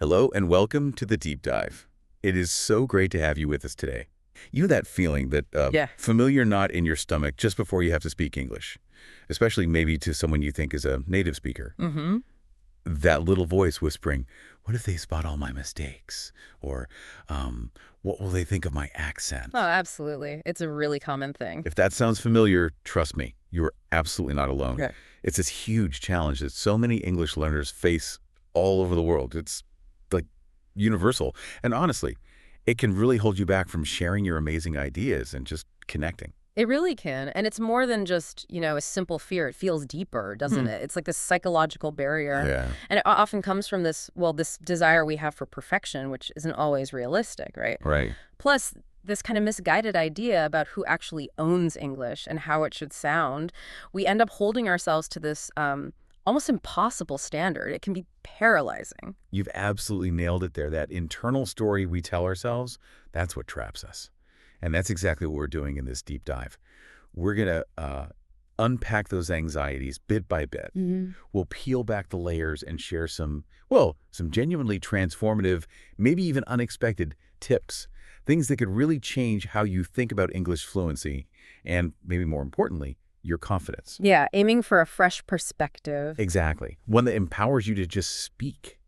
Hello and welcome to the Deep Dive. It is so great to have you with us today. You know that feeling, that Yeah. familiar knot in your stomach just before you have to speak English, especially maybe to someone you think is a native speaker. Mm-hmm. That little voice whispering, what if they spot all my mistakes? Or what will they think of my Oh, accent? absolutely. It's a really common thing. If that sounds familiar, trust me, you are absolutely not alone. Okay. It's this huge challenge that so many English learners face all over the world. It's like universal. And honestly, it can really hold you back from sharing your amazing ideas and just connecting. It really can. And it's more than just, a simple fear. It feels deeper, doesn't Hmm. it? It's like this psychological barrier. Yeah, And it often comes from this desire we have for perfection, which isn't always realistic, right? right. Plus, this kind of misguided idea about who actually owns English and how it should sound, we end up holding ourselves to this almost impossible standard. It can be paralyzing. You've absolutely nailed it there. That internal story we tell ourselves, that's what traps us. And that's exactly what we're doing in this deep dive. We're going to unpack those anxieties bit by bit. Hmm. We'll peel back the layers and share some genuinely transformative, maybe even unexpected tips, things that could really change how you think about English fluency and, maybe more importantly, your confidence. Yeah, aiming for a fresh perspective. Exactly. One that empowers you to just speak,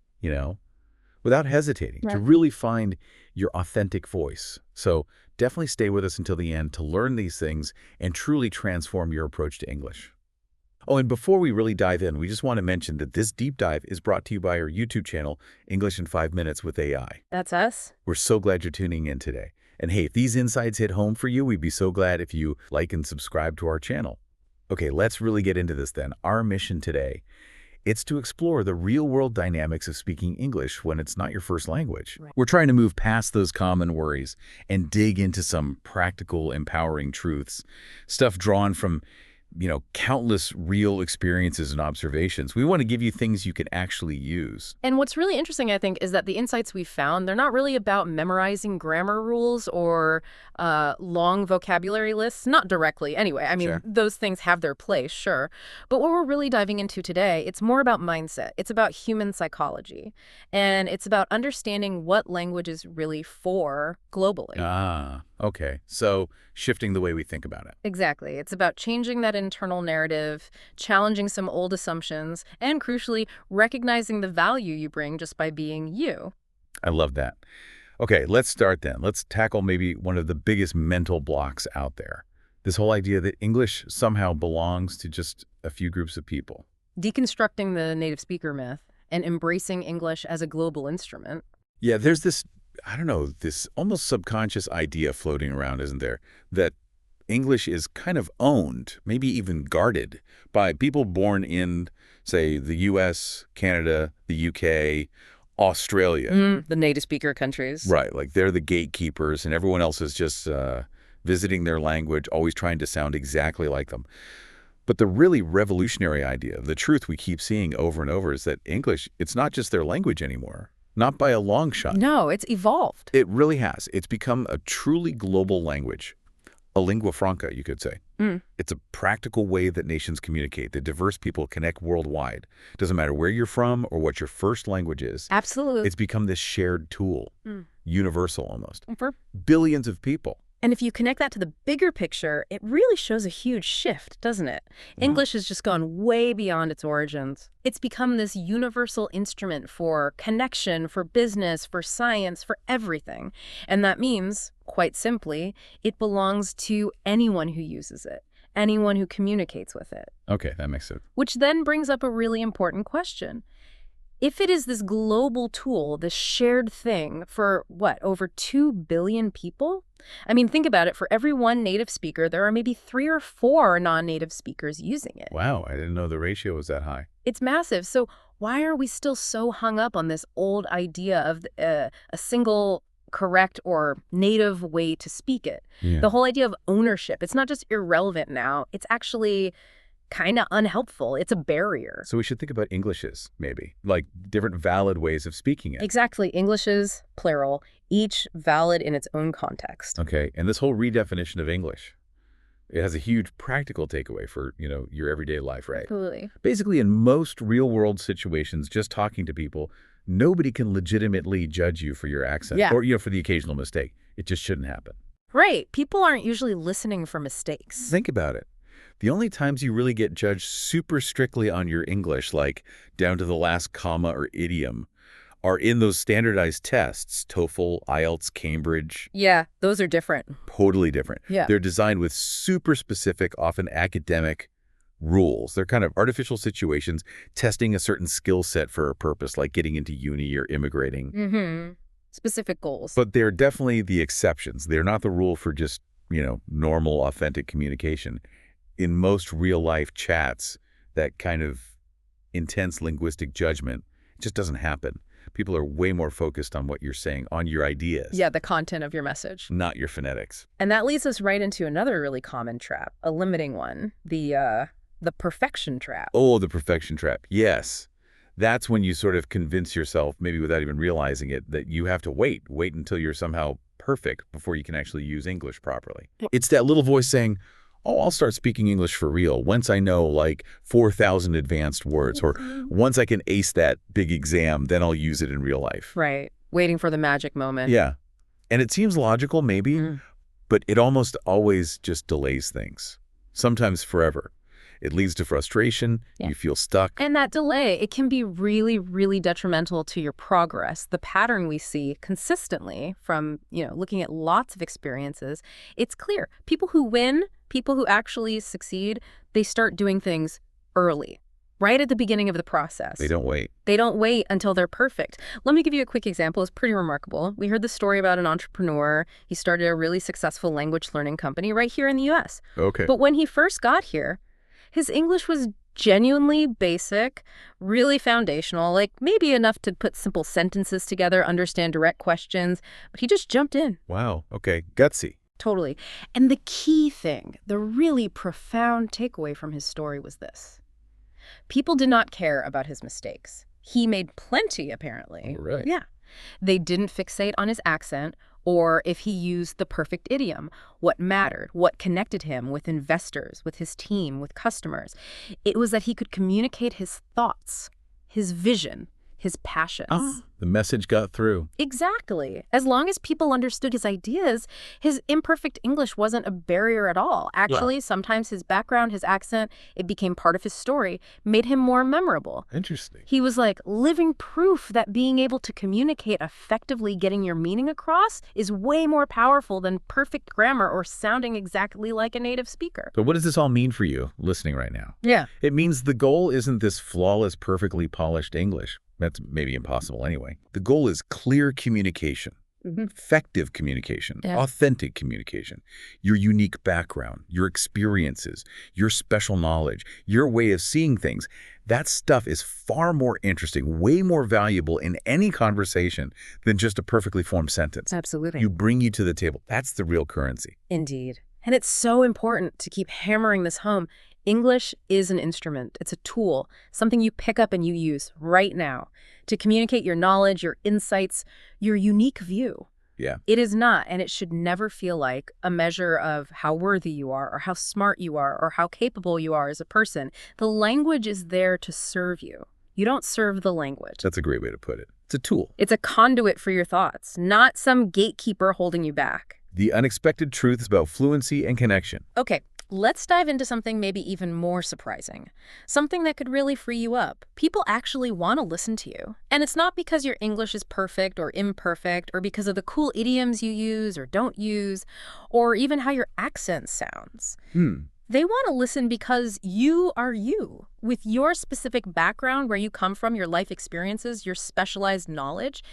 without hesitating, to Right. really find your authentic voice. So definitely stay with us until the end to learn these things and truly transform your approach to English. Oh, and before we really dive in, we just want to mention that this deep dive is brought to you by our YouTube channel, English in 5 Minutes with AI. That's us. We're so glad you're tuning in today. And hey, if these insights hit home for you, we'd be so glad if you like and subscribe to our channel. Okay, let's really get into this then. Our mission today, it's to explore the real-world dynamics of speaking English when it's not your first language. Right. We're trying to move past those common worries and dig into some practical, empowering truths, stuff drawn from, countless real experiences and observations. We want to give you things you can actually use. And what's really interesting, I think, is that the insights we found, they're not really about memorizing grammar rules or long vocabulary lists, not directly. Anyway, I mean, Sure. those things have their place, sure. But what we're really diving into today, it's more about mindset. It's about human psychology. And it's about understanding what language is really for globally. Ah, okay. So shifting the way we think about it. Exactly. It's about changing that internal narrative, challenging some old assumptions, and crucially, recognizing the value you bring just by being you. I love that. Okay, let's start then. Let's tackle maybe one of the biggest mental blocks out there. This whole idea that English somehow belongs to just a few groups of people. Deconstructing the native speaker myth and embracing English as a global instrument. Yeah, there's this, I don't know, this almost subconscious idea floating around, isn't there? That English is kind of owned, maybe even guarded, by people born in, say, the US, Canada, the UK, Australia. The native speaker countries. Right, like they're the gatekeepers and everyone else is just visiting their language, always trying to sound exactly like them. But the really revolutionary idea, the truth we keep seeing over and over, is that English, it's not just their language anymore. Not by a long shot. No, it's evolved. It really has. It's become a truly global language. A lingua franca, you could say. Mm. It's a practical way that nations communicate, that diverse people connect worldwide. Doesn't matter where you're from or what your first language is. Absolutely. It's become this shared tool, universal almost. For Billions of people. And if you connect that to the bigger picture, it really shows a huge shift, doesn't it? English has just gone way beyond its origins. It's become this universal instrument for connection, for business, for science, for everything. And that means, quite simply, it belongs to anyone who uses it, anyone who communicates with it. Okay, that makes sense. Which then brings up a really important question. If it is this global tool, this shared thing for, over 2 billion people? I mean, think about it. For every one native speaker, there are maybe 3 or 4 non-native speakers using it. Wow, I didn't know the ratio was that high. It's massive. So why are we still so hung up on this old idea of a single correct or native way to speak it? Yeah. The whole idea of ownership, it's not just irrelevant now. It's actually kind of unhelpful. It's a barrier. So we should think about Englishes, maybe, like different valid ways of speaking it. Exactly. Englishes, plural, each valid in its own context. Okay, and this whole redefinition of English, it has a huge practical takeaway for, your everyday life, right? Absolutely. Basically, in most real-world situations, just talking to people, Nobody can legitimately judge you for your accent Yeah. or, for the occasional mistake. It just shouldn't happen. Right. People aren't usually listening for mistakes. Think about it. The only times you really get judged super strictly on your English, like down to the last comma or idiom, are in those standardized tests, TOEFL, IELTS, Cambridge. Yeah, those are different. Totally different. Yeah. They're designed with super specific, often academic rules. They're kind of artificial situations testing a certain skill set for a purpose, like getting into uni or immigrating. Mm-hmm. Specific goals. But they're definitely the exceptions. They're not the rule for just, normal, authentic communication. In most real-life chats, that kind of intense linguistic judgment just doesn't happen. People are way more focused on what you're saying, on your ideas. Yeah, the content of your message. Not your phonetics. And that leads us right into another really common trap, a limiting one, the perfection trap. Oh, the perfection trap. Yes. That's when you sort of convince yourself, maybe without even realizing it, that you have to wait until you're somehow perfect before you can actually use English properly. It's that little voice saying, oh, I'll start speaking English for real once I know like 4,000 advanced words, or once I can ace that big exam, then I'll use it in real life. Right. Waiting for the magic moment. Yeah. And it seems logical, maybe, but it almost always just delays things, sometimes forever. It leads to frustration. Yeah. You feel stuck. And that delay, it can be really, really detrimental to your progress. The pattern we see consistently from, looking at lots of experiences, it's clear. People who win, people who actually succeed, they start doing things early, right at the beginning of the process. They don't wait. They don't wait until they're perfect. Let me give you a quick example. It's pretty remarkable. We heard the story about an entrepreneur. He started a really successful language learning company right here in the U.S. Okay. But when he first got here, his English was genuinely basic, really foundational, like maybe enough to put simple sentences together, understand direct questions, but he just jumped in. Wow. Okay. Gutsy. Totally. And the key thing, the really profound takeaway from his story was this. People did not care about his mistakes. He made plenty, apparently. All right. Yeah. They didn't fixate on his accent or if he used the perfect idiom. What mattered, what connected him with investors, with his team, with customers. It was that he could communicate his thoughts, his vision, his passions. The message got through. Exactly. As long as people understood his ideas, his imperfect English wasn't a barrier at all. Actually, sometimes his background, his accent, it became part of his story, made him more memorable. Interesting. He was like living proof that being able to communicate effectively, getting your meaning across, is way more powerful than perfect grammar or sounding exactly like a native speaker. So what does this all mean for you listening right now? Yeah. It means the goal isn't this flawless, perfectly polished English. That's maybe impossible anyway. The goal is clear communication, effective communication, authentic communication, your unique background, your experiences, your special knowledge, your way of seeing things. That stuff is far more interesting, way more valuable in any conversation than just a perfectly formed sentence. Absolutely. You bring you to the table. That's the real currency. Indeed. And it's so important to keep hammering this home. English is an instrument. It's a tool, something you pick up and you use right now to communicate your knowledge, your insights, your unique view. Yeah. It is not, and it should never feel like a measure of how worthy you are or how smart you are or how capable you are as a person. The language is there to serve you. You don't serve the language. That's a great way to put it. It's a tool. It's a conduit for your thoughts, not some gatekeeper holding you back. The unexpected truths about fluency and connection. Okay, let's dive into something maybe even more surprising. Something that could really free you up. People actually want to listen to you. And it's not because your English is perfect or imperfect, or because of the cool idioms you use or don't use, or even how your accent sounds. They want to listen because you are you, with your specific background, where you come from, your life experiences, your specialized knowledge.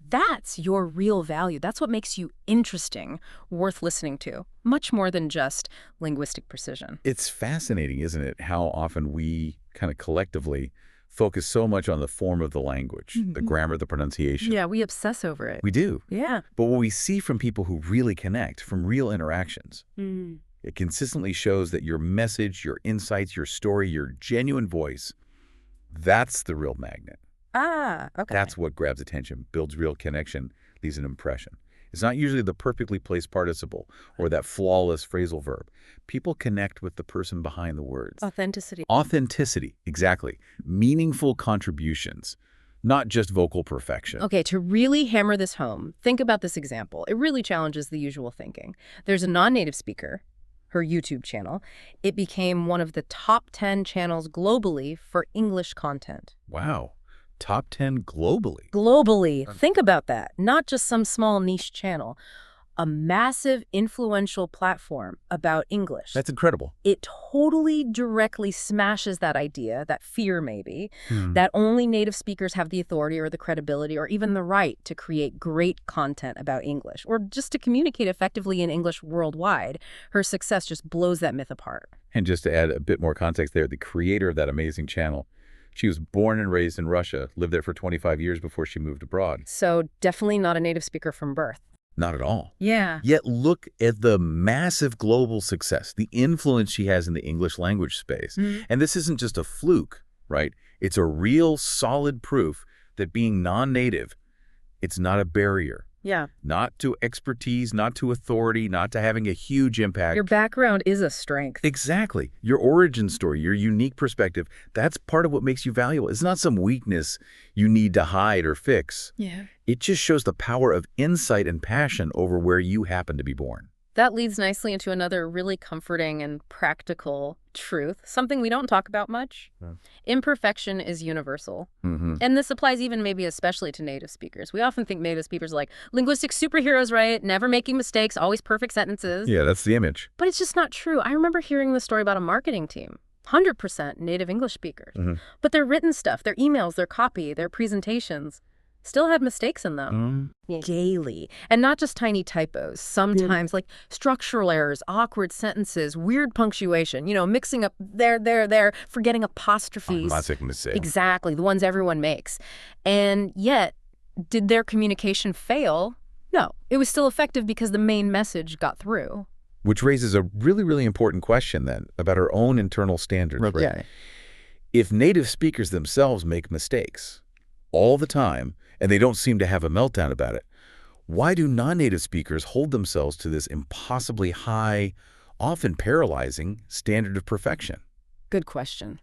That's your real value. That's what makes you interesting, worth listening to, much more than just linguistic precision. It's fascinating, isn't it, how often we kind of collectively focus so much on the form of the language, the grammar, the pronunciation. Yeah, we obsess over it. We do. Yeah. But what we see from people who really connect, from real interactions, it consistently shows that your message, your insights, your story, your genuine voice, that's the real magnet. Ah, okay. That's what grabs attention, builds real connection, leaves an impression. It's not usually the perfectly placed participle or that flawless phrasal verb. People connect with the person behind the words. Authenticity. Authenticity, exactly. Meaningful contributions. not just vocal perfection. Okay, to really hammer this home, think about this example. It really challenges the usual thinking. There's a non-native speaker, her YouTube channel. It became one of the top 10 channels globally for English content. Wow. Top 10 globally. Globally, think about that. Not just some small niche channel. A massive, influential platform about English. That's incredible. It totally directly smashes that idea, that fear maybe, that only native speakers have the authority or the credibility or even the right to create great content about English or just to communicate effectively in English worldwide. Her success just blows that myth apart. And just to add a bit more context there, the creator of that amazing channel, she was born and raised in Russia, lived there for 25 years before she moved abroad. So definitely not a native speaker from birth. Not at all. Yeah. Yet look at the massive global success, the influence she has in the English language space. And this isn't just a fluke, right? It's a real solid proof that being non-native, it's not a barrier. Yeah. Not to expertise, not to authority, not to having a huge impact. Your background is a strength. Exactly. Your origin story, your unique perspective, that's part of what makes you valuable. It's not some weakness you need to hide or fix. Yeah. It just shows the power of insight and passion over where you happen to be born. That leads nicely into another really comforting and practical truth, something we don't talk about much. Imperfection is universal. And this applies even maybe especially to native speakers. We often think native speakers are like linguistic superheroes, right? Never making mistakes, always perfect sentences. Yeah, that's the image. But it's just not true. I remember hearing the story about a marketing team. 100% native English speakers. But their written stuff, their emails, their copy, their presentations, still had mistakes in them daily. And not just tiny typos. Sometimes like structural errors, awkward sentences, weird punctuation, mixing up there, forgetting apostrophes. Classic mistake. Exactly, the ones everyone makes. And yet, did their communication fail? No, it was still effective because the main message got through. Which raises a really, really important question then about our own internal standards. Right? Yeah. If native speakers themselves make mistakes all the time, and they don't seem to have a meltdown about it, why do non-native speakers hold themselves to this impossibly high, often paralyzing standard of perfection? Good question.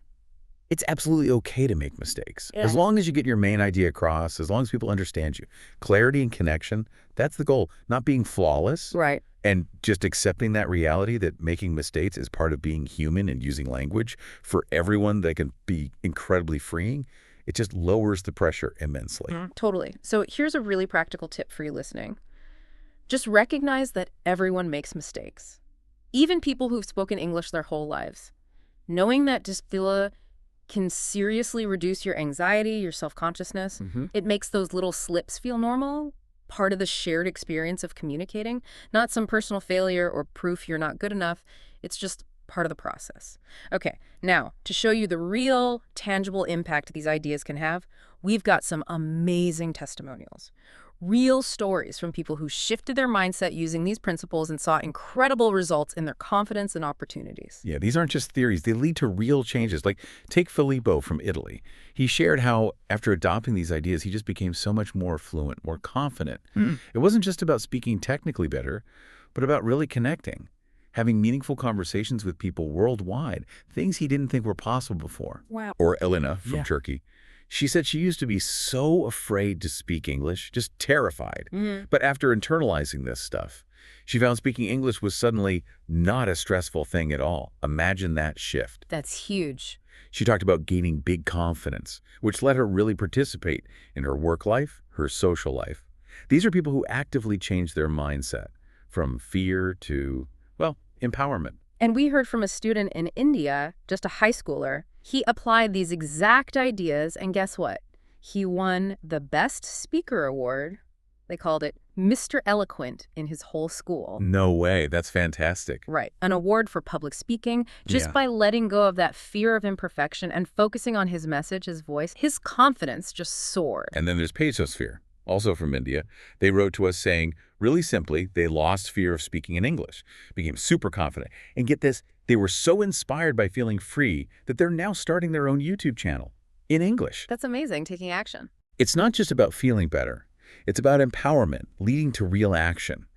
It's absolutely okay to make mistakes. Yeah. As long as you get your main idea across, as long as people understand you. Clarity and connection, that's the goal. Not being flawless. Right. And just accepting that reality that making mistakes is part of being human and using language for everyone that can be incredibly freeing. It just lowers the pressure immensely. Totally. So here's a really practical tip for you listening. Just recognize that everyone makes mistakes. Even people who've spoken English their whole lives. Knowing that dysphila can seriously reduce your anxiety, your self-consciousness. It makes those little slips feel normal, part of the shared experience of communicating, not some personal failure or proof you're not good enough. It's just part of the process. Okay, now, to show you the real, tangible impact these ideas can have, we've got some amazing testimonials. Real stories from people who shifted their mindset using these principles and saw incredible results in their confidence and opportunities. Yeah, these aren't just theories. They lead to real changes. Like, take Filippo from Italy. He shared how, after adopting these ideas, he just became so much more fluent, more confident. It wasn't just about speaking technically better, but about really connecting, having meaningful conversations with people worldwide, things he didn't think were possible before. Wow. Or Elena from Turkey. She said she used to be so afraid to speak English, just terrified. But after internalizing this stuff, she found speaking English was suddenly not a stressful thing at all. Imagine that shift. That's huge. She talked about gaining big confidence, which let her really participate in her work life, her social life. These are people who actively change their mindset from fear to, well, empowerment. And we heard from a student in India, just a high schooler. He applied these exact ideas, and guess what? He won the Best Speaker Award. They called it Mr. Eloquent in his whole school. No way. That's fantastic. Right. An award for public speaking. Just by letting go of that fear of imperfection and focusing on his message, his voice, his confidence just soared. And then there's Pesosphere, also from India. They wrote to us saying, really simply, they lost fear of speaking in English, became super confident. And get this, they were so inspired by feeling free that they're now starting their own YouTube channel in English. That's amazing, taking action. It's not just about feeling better. It's about empowerment, leading to real action,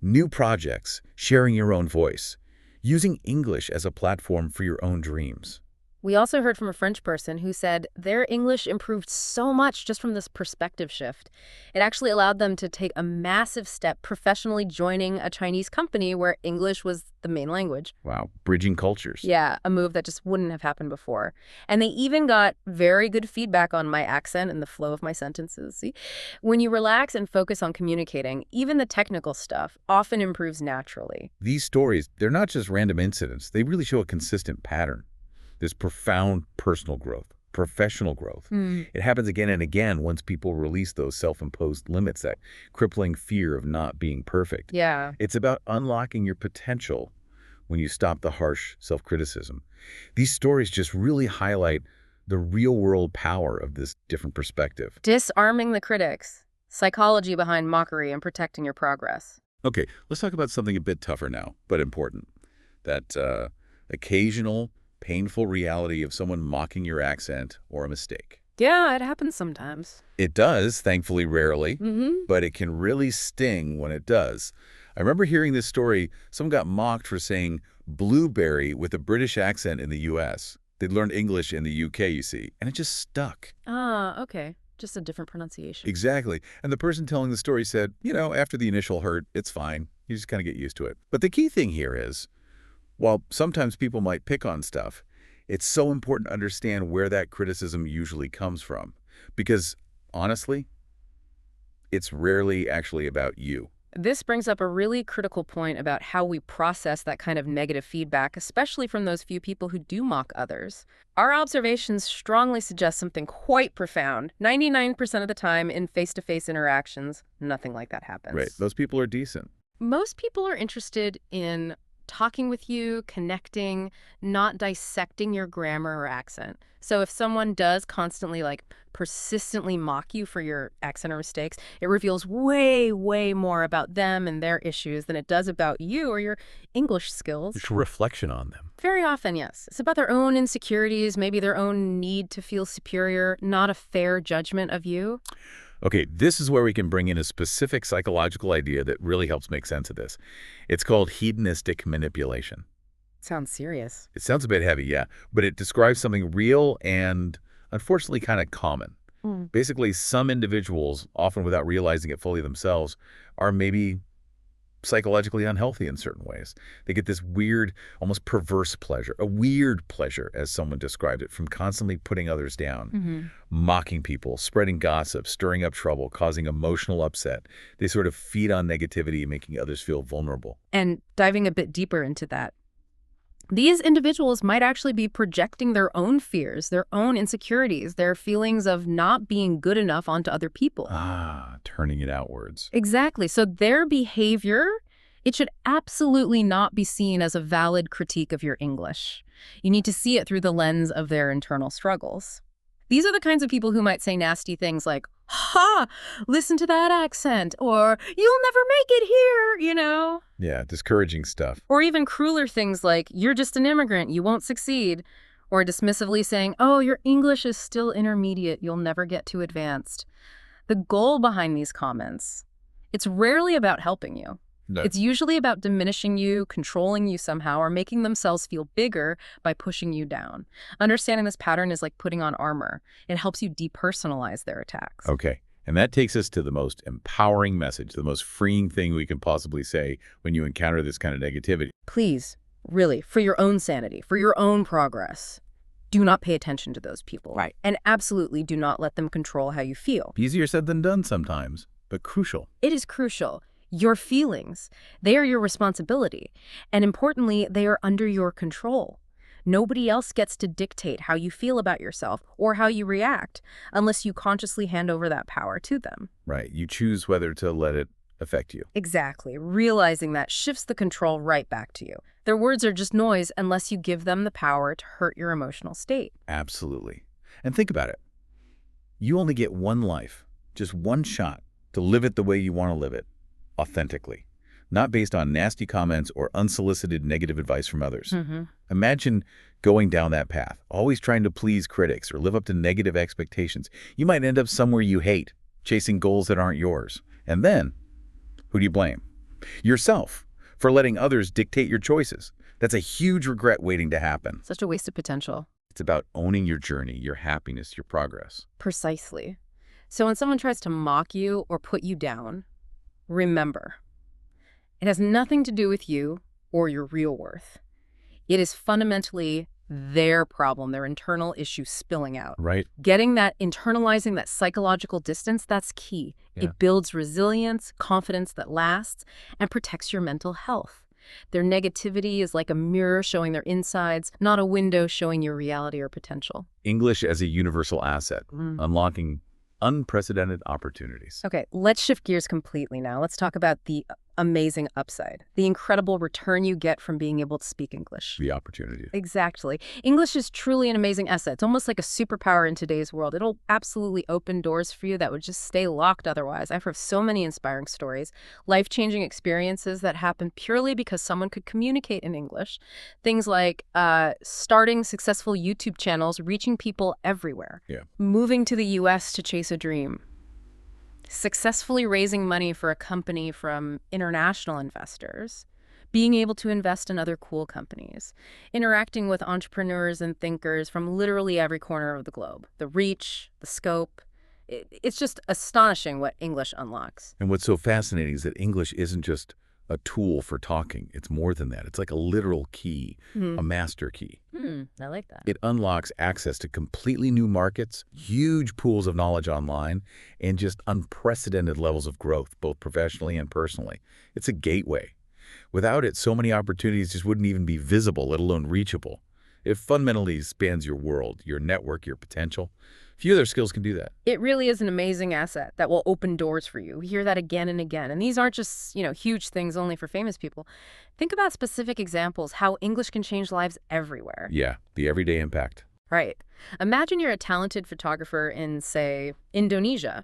new projects, sharing your own voice, using English as a platform for your own dreams. We also heard from a French person who said their English improved so much just from this perspective shift. It actually allowed them to take a massive step professionally joining a Chinese company where English was the main language. Wow, bridging cultures. Yeah, a move that just wouldn't have happened before. And they even got very good feedback on my accent and the flow of my sentences. See, when you relax and focus on communicating, even the technical stuff often improves naturally. These stories, they're not just random incidents. They really show a consistent pattern. There's profound personal growth, professional growth. It happens again and again once people release those self-imposed limits, that crippling fear of not being perfect. Yeah. It's about unlocking your potential when you stop the harsh self-criticism. These stories just really highlight the real-world power of this different perspective. Disarming the critics. Psychology behind mockery and protecting your progress. Okay, let's talk about something a bit tougher now, but important. That occasional, painful reality of someone mocking your accent or a mistake. Yeah, it happens sometimes. It does, thankfully rarely, Mm-hmm. but it can really sting when it does. I remember hearing this story. Someone got mocked for saying blueberry with a British accent in the U.S. They'd learned English in the U.K., you see, and it just stuck. Ah, okay. Just a different pronunciation. Exactly. And the person telling the story said, after the initial hurt, it's fine. You just kind of get used to it. But the key thing here is, while sometimes people might pick on stuff, it's so important to understand where that criticism usually comes from. Because, honestly, it's rarely actually about you. This brings up a really critical point about how we process that kind of negative feedback, especially from those few people who do mock others. Our observations strongly suggest something quite profound. 99% of the time in face-to-face interactions, nothing like that happens. Right. Those people are decent. Most people are interested in talking with you, connecting, not dissecting your grammar or accent. So if someone does constantly, persistently mock you for your accent or mistakes, it reveals way, way more about them and their issues than it does about you or your English skills. It's a reflection on them. Very often, yes. It's about their own insecurities, maybe their own need to feel superior, not a fair judgment of you. Okay, this is where we can bring in a specific psychological idea that really helps make sense of this. It's called hedonistic manipulation. Sounds serious. It sounds a bit heavy, yeah, but it describes something real and unfortunately kind of common. Basically, some individuals, often without realizing it fully themselves, are maybe psychologically unhealthy in certain ways. They get this weird, almost perverse pleasure, a weird pleasure, as someone described it, from constantly putting others down, mocking people, spreading gossip, stirring up trouble, causing emotional upset. They sort of feed on negativity, making others feel vulnerable. And diving a bit deeper into that, these individuals might actually be projecting their own fears, their own insecurities, their feelings of not being good enough onto other people. Ah, turning it outwards. Exactly. So their behavior, it should absolutely not be seen as a valid critique of your English. You need to see it through the lens of their internal struggles. These are the kinds of people who might say nasty things like, "Ha, listen to that accent," or "You'll never make it here," Yeah, discouraging stuff. Or even crueler things like, "You're just an immigrant, you won't succeed." Or dismissively saying, "Oh, your English is still intermediate, you'll never get too advanced." The goal behind these comments, it's rarely about helping you. No. It's usually about diminishing you, controlling you somehow, or making themselves feel bigger by pushing you down. Understanding this pattern is like putting on armor. It helps you depersonalize their attacks. Okay, and that takes us to the most empowering message, the most freeing thing we can possibly say when you encounter this kind of negativity. Please, really, for your own sanity, for your own progress, do not pay attention to those people. Right. And absolutely do not let them control how you feel. Easier said than done sometimes, but crucial. It is crucial. Your feelings, they are your responsibility. And importantly, they are under your control. Nobody else gets to dictate how you feel about yourself or how you react unless you consciously hand over that power to them. Right, you choose whether to let it affect you. Exactly. Realizing that shifts the control right back to you. Their words are just noise unless you give them the power to hurt your emotional state. Absolutely. And think about it. You only get one life, just one shot to live it the way you want to live it, authentically, not based on nasty comments or unsolicited negative advice from others. Imagine going down that path, always trying to please critics or live up to negative expectations. You might end up somewhere you hate, chasing goals that aren't yours. And then, who do you blame? Yourself, for letting others dictate your choices. That's a huge regret waiting to happen. Such a waste of potential. It's about owning your journey, your happiness, your progress. Precisely. So when someone tries to mock you or put you down, remember, it has nothing to do with you or your real worth. It is fundamentally their problem, their internal issue spilling out. Right? Getting that, internalizing that psychological distance, that's key. Yeah. It builds resilience, confidence that lasts, and protects your mental health. Their negativity is like a mirror showing their insides, not a window showing your reality or potential. English as a universal asset, unlocking unprecedented opportunities. Okay, let's shift gears completely now. Let's talk about the amazing upside, the incredible return you get from being able to speak English. The opportunity. Exactly. English is truly an amazing asset. It's almost like a superpower in today's world. It'll absolutely open doors for you that would just stay locked otherwise. I've heard so many inspiring stories, life-changing experiences that happened purely because someone could communicate in English. Things like starting successful YouTube channels, reaching people everywhere, moving to the U.S. to chase a dream, successfully raising money for a company from international investors, being able to invest in other cool companies, interacting with entrepreneurs and thinkers from literally every corner of the globe. The reach, the scope, it's just astonishing what English unlocks. And what's so fascinating is that English isn't just a tool for talking. It's more than that. It's like a literal key, a master key. I like that. It unlocks access to completely new markets, huge pools of knowledge online, and just unprecedented levels of growth, both professionally and personally. It's a gateway. Without it, so many opportunities just wouldn't even be visible, let alone reachable. It fundamentally spans your world, your network, your potential. Few other skills can do that. It really is an amazing asset that will open doors for you. We hear that again and again. And these aren't just, huge things only for famous people. Think about specific examples, how English can change lives everywhere. Yeah, the everyday impact. Right. Imagine you're a talented photographer in, say, Indonesia.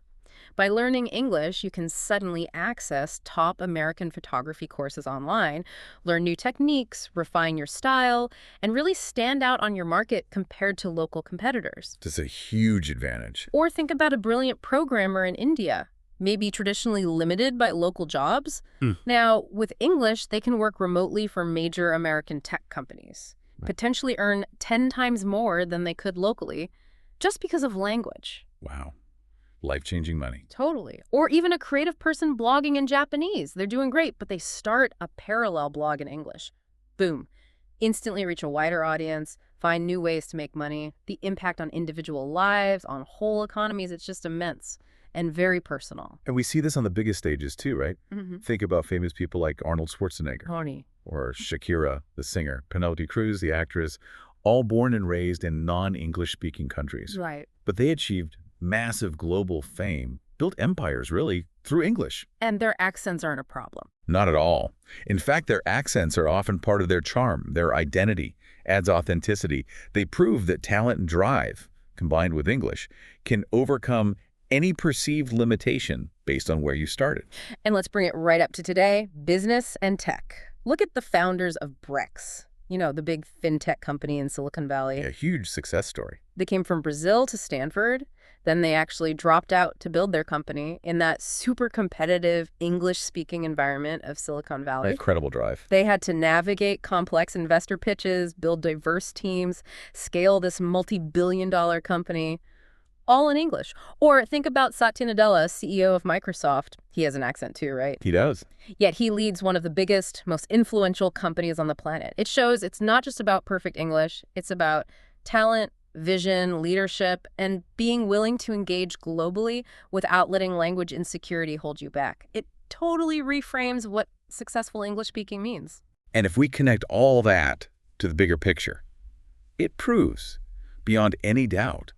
By learning English, you can suddenly access top American photography courses online, learn new techniques, refine your style, and really stand out on your market compared to local competitors. That's a huge advantage. Or think about a brilliant programmer in India, maybe traditionally limited by local jobs. Now, with English, they can work remotely for major American tech companies, potentially earn 10 times more than they could locally, just because of language. Wow. Life-changing money. Totally. Or even a creative person blogging in Japanese. They're doing great, but they start a parallel blog in English. Boom. Instantly reach a wider audience, find new ways to make money. The impact on individual lives, on whole economies, it's just immense and very personal. And we see this on the biggest stages too, right? Think about famous people like Arnold Schwarzenegger. Honey. Or Shakira, the singer, Penelope Cruz, the actress, all born and raised in non-English speaking countries. Right. But they achieved massive global fame, built empires, really, through English. And their accents aren't a problem. Not at all. In fact, their accents are often part of their charm, their identity, adds authenticity. They prove that talent and drive, combined with English, can overcome any perceived limitation based on where you started. And let's bring it right up to today, business and tech. Look at the founders of Brex, the big fintech company in Silicon Valley. A huge success story. They came from Brazil to Stanford. Then they actually dropped out to build their company in that super competitive English-speaking environment of Silicon Valley. Incredible drive. They had to navigate complex investor pitches, build diverse teams, scale this multi-billion-dollar company, all in English. Or think about Satya Nadella, CEO of Microsoft. He has an accent too, right? He does. Yet he leads one of the biggest, most influential companies on the planet. It shows it's not just about perfect English. It's about talent, vision, leadership, and being willing to engage globally without letting language insecurity hold you back. It totally reframes what successful English speaking means. And if we connect all that to the bigger picture, it proves, beyond any doubt,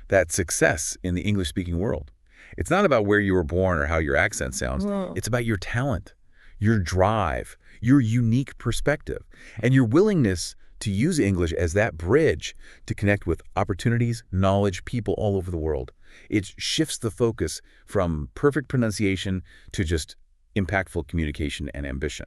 that success in the English-speaking world, it's not about where you were born or how your accent sounds. It's about your talent, your drive, your unique perspective, and your willingness to use English as that bridge to connect with opportunities, knowledge, people all over the world. It shifts the focus from perfect pronunciation to just impactful communication and ambition.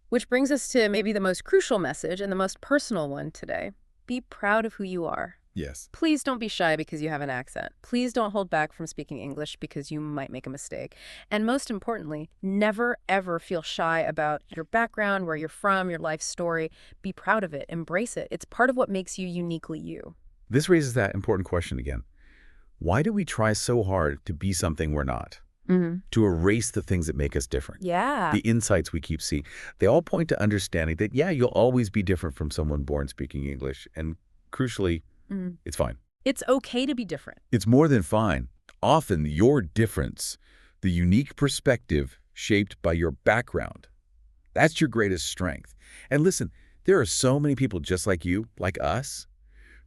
Which brings us to maybe the most crucial message and the most personal one today. Be proud of who you are. Yes. Please don't be shy because you have an accent. Please don't hold back from speaking English because you might make a mistake. And most importantly, never, ever feel shy about your background, where you're from, your life story. Be proud of it. Embrace it. It's part of what makes you uniquely you. This raises that important question again. Why do we try so hard to be something we're not? Hmm. To erase the things that make us different? Yeah. The insights we keep seeing, they all point to understanding that, yeah, you'll always be different from someone born speaking English. And crucially, Mm. it's fine. It's okay to be different. It's more than fine. Often your difference, the unique perspective shaped by your background, that's your greatest strength. And listen, there are so many people just like you, like us,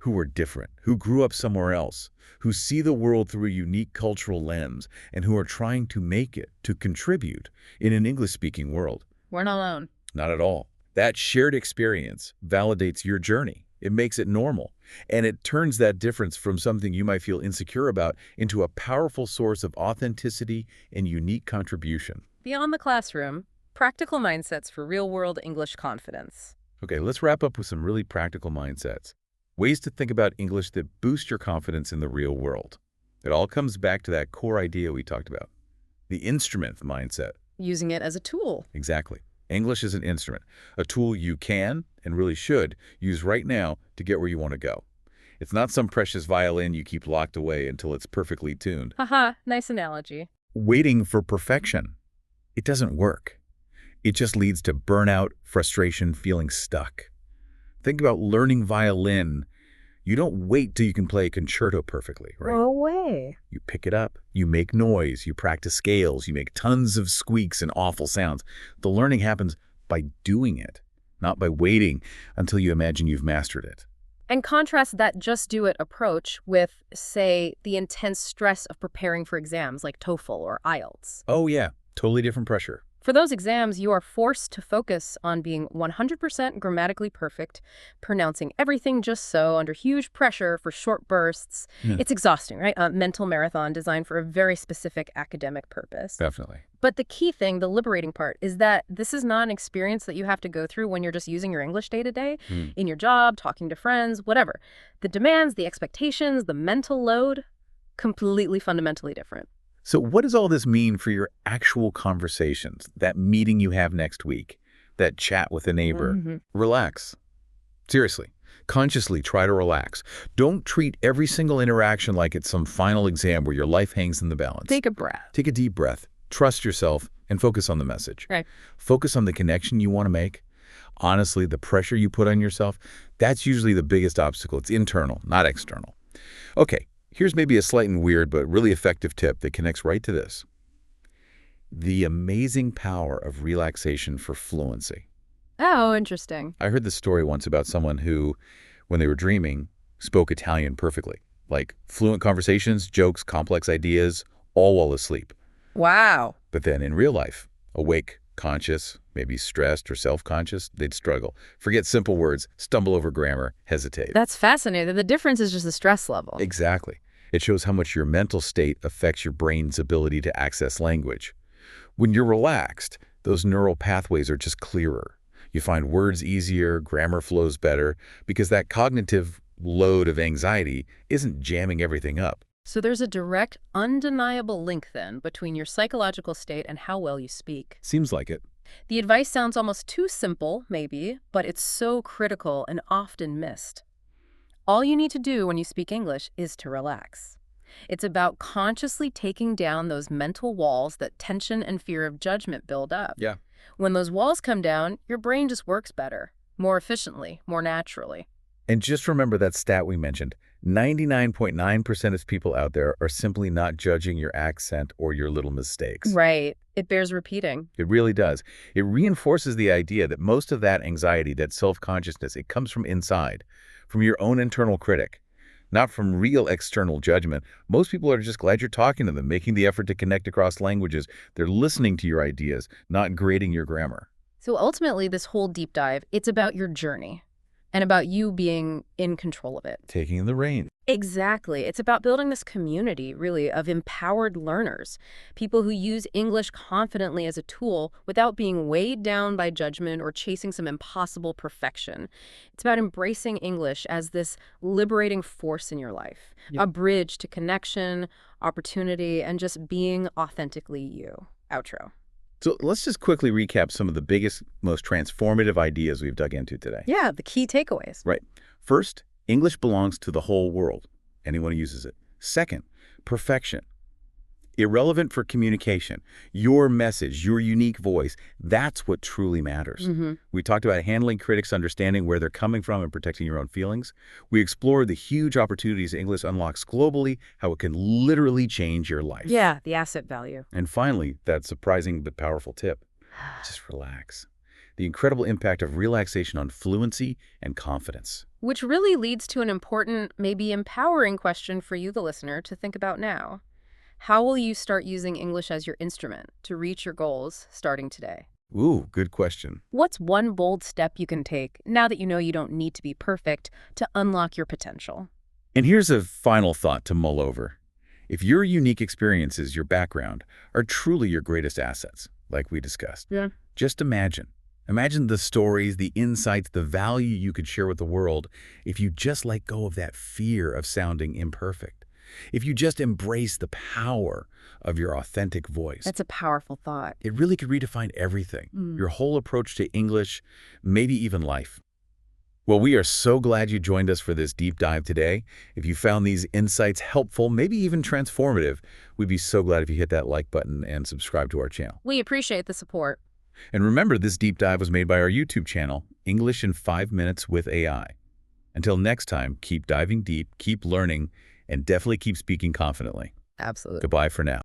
who are different, who grew up somewhere else, who see the world through a unique cultural lens, and who are trying to make it, to contribute in an English-speaking world. We're not alone. Not at all. That shared experience validates your journey. It makes it normal. And it turns that difference from something you might feel insecure about into a powerful source of authenticity and unique contribution. Beyond the classroom, practical mindsets for real-world English confidence. Okay, let's wrap up with some really practical mindsets. Ways to think about English that boost your confidence in the real world. It all comes back to that core idea we talked about. The instrument mindset. Using it as a tool. Exactly. English is an instrument, a tool you can, and really should, use right now to get where you want to go. It's not some precious violin you keep locked away until it's perfectly tuned. Haha, nice analogy. Waiting for perfection. It doesn't work. It just leads to burnout, frustration, feeling stuck. Think about learning violin. You don't wait till you can play a concerto perfectly, right? No way. You pick it up, you make noise, you practice scales, you make tons of squeaks and awful sounds. The learning happens by doing it, not by waiting until you imagine you've mastered it. And contrast that just-do-it approach with, say, the intense stress of preparing for exams like TOEFL or IELTS. Oh yeah, totally different pressure. For those exams, you are forced to focus on being 100% grammatically perfect, pronouncing everything just so under huge pressure for short bursts. Yeah. It's exhausting, right? A mental marathon designed for a very specific academic purpose. Definitely. But the key thing, the liberating part, is that this is not an experience that you have to go through when you're just using your English day to day, in your job, talking to friends, whatever. The demands, the expectations, the mental load, completely fundamentally different. So what does all this mean for your actual conversations, that meeting you have next week, that chat with a neighbor? Relax. Seriously, consciously try to relax. Don't treat every single interaction like it's some final exam where your life hangs in the balance. Take a breath. Take a deep breath, trust yourself, and focus on the message. Right. Focus on the connection you want to make. Honestly, the pressure you put on yourself, that's usually the biggest obstacle. It's internal, not external. Okay. Here's maybe a slight and weird but really effective tip that connects right to this. The amazing power of relaxation for fluency. Oh, interesting. I heard this story once about someone who, when they were dreaming, spoke Italian perfectly. Like fluent conversations, jokes, complex ideas, all while asleep. Wow. But then in real life, awake, conscious, maybe stressed or self-conscious, they'd struggle. Forget simple words, stumble over grammar, hesitate. That's fascinating. The difference is just the stress level. Exactly. It shows how much your mental state affects your brain's ability to access language. When you're relaxed, those neural pathways are just clearer. You find words easier, grammar flows better, because that cognitive load of anxiety isn't jamming everything up. So there's a direct, undeniable link then between your psychological state and how well you speak. Seems like it. The advice sounds almost too simple, maybe, but it's so critical and often missed. All you need to do when you speak English is to relax. It's about consciously taking down those mental walls that tension and fear of judgment build up. Yeah. When those walls come down, your brain just works better, more efficiently, more naturally. And just remember that stat we mentioned. 99.9% of people out there are simply not judging your accent or your little mistakes. Right. It bears repeating. It really does. It reinforces the idea that most of that anxiety, that self-consciousness, it comes from inside, from your own internal critic, not from real external judgment. Most people are just glad you're talking to them, making the effort to connect across languages. They're listening to your ideas, not grading your grammar. So ultimately, this whole deep dive, it's about your journey and about you being in control of it. Taking the reins. Exactly. It's about building this community, really, of empowered learners, people who use English confidently as a tool without being weighed down by judgment or chasing some impossible perfection. It's about embracing English as this liberating force in your life, a bridge to connection, opportunity, and just being authentically you. Outro. So let's just quickly recap some of the biggest, most transformative ideas we've dug into today. Yeah, the key takeaways. Right. First, English belongs to the whole world, anyone who uses it. Second, perfection. Irrelevant for communication. Your message, your unique voice, that's what truly matters. We talked about handling critics, understanding where they're coming from, and protecting your own feelings. We explored the huge opportunities English unlocks globally, how it can literally change your life. Yeah, the asset value. And finally, that surprising but powerful tip, just relax. The incredible impact of relaxation on fluency and confidence. Which really leads to an important, maybe empowering question for you, the listener, to think about now. How will you start using English as your instrument to reach your goals starting today? Ooh, good question. What's one bold step you can take, now that you know you don't need to be perfect, to unlock your potential? And here's a final thought to mull over. If your unique experiences, your background, are truly your greatest assets, like we discussed, just imagine. Imagine the stories, the insights, the value you could share with the world if you just let go of that fear of sounding imperfect. If you just embrace the power of your authentic voice. That's a powerful thought. It really could redefine everything, your whole approach to English, maybe even life. Well, we are so glad you joined us for this deep dive today. If you found these insights helpful, maybe even transformative, we'd be so glad if you hit that like button and subscribe to our channel. We appreciate the support. And remember, this deep dive was made by our YouTube channel, English in 5 Minutes with AI. Until next time, keep diving deep, keep learning, and definitely keep speaking confidently. Absolutely. Goodbye for now.